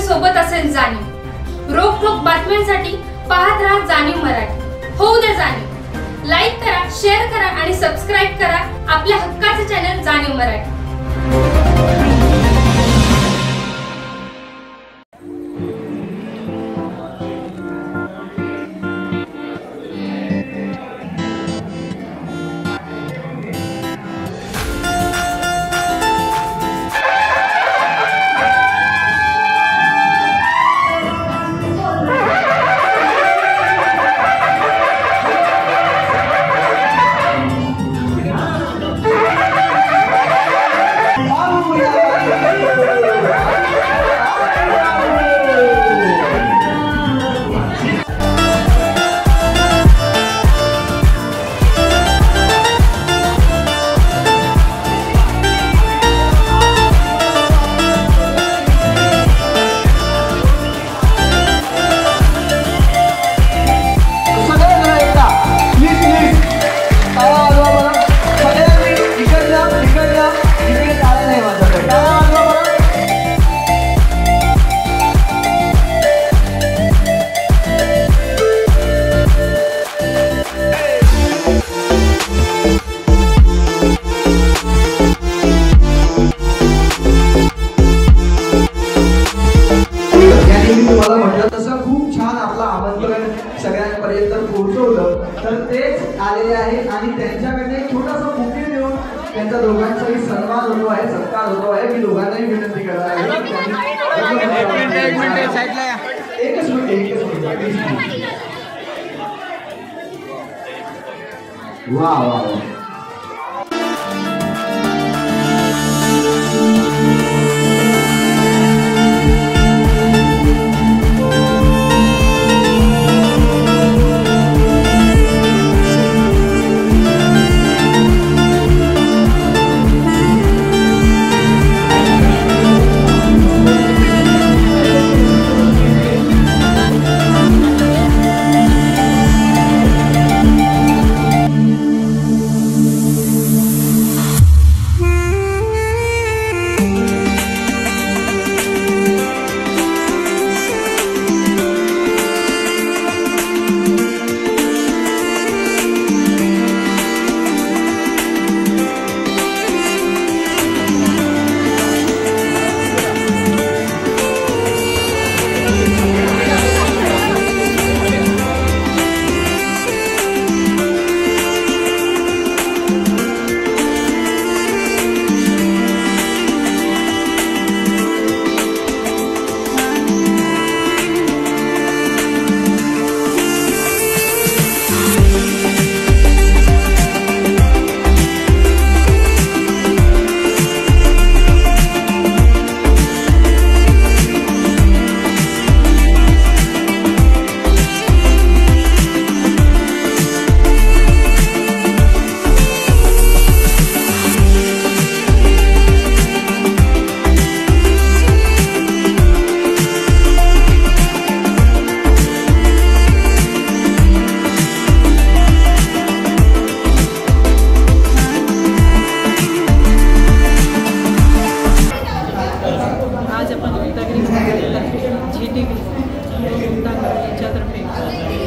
सोबत असेल जाणीव। रोखोक बातम्यांसाठी पाहत राहा जाणीव मराठी। होऊ दे जाणीव। लाईक करा, शेअर करा आणि सबस्क्राइब करा आपल्या हक्काचे चॅनल जाणीव मराठी। सगळ्यांपर्यंत पोहोचवलं तर तेच आलेले आहेत आणि त्यांच्याकडे एक छोटासा बुके देऊन त्यांच्या दोघांचाही सन्मान होतो आहे, सत्कार होतो आहे। मी दोघांनाही विनंती करणार आहे एकच मिनिट वा वा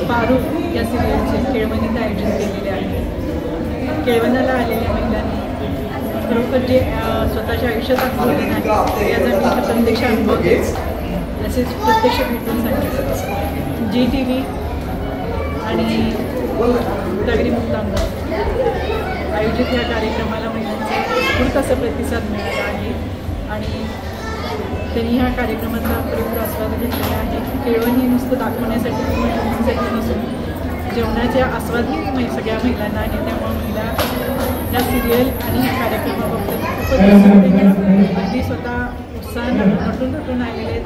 फारूक या सिरियलचे केळवणीत आयोजन केलेले आहे। केळवणाला आलेल्या महिलांनी खरोखर जे स्वतःच्या आयुष्यात अनुभवले नाही याचा मी प्रत्यक्ष अनुभवते, असेच प्रत्यक्ष भेटून सांगितलं। GTV आणि तगरी मुक्तांगण आयोजित या कार्यक्रमाला महिलांचा उत्स्फूर्त असा प्रतिसाद मिळाला आहे आणि त्यांनी ह्या कार्यक्रमाचा पुरेपूर आस्वाद घेतलेला आहे। केळवण हे नुसतं दाखवण्यासाठी किंवा जेवणासाठी नसून जेवणाच्या आस्वादही सगळ्या महिलांना आहे। त्यामुळे महिला या सिरियल आणि कार्यक्रमाबाबत खूपच अगदी स्वतः उत्साहानं नटून आलेले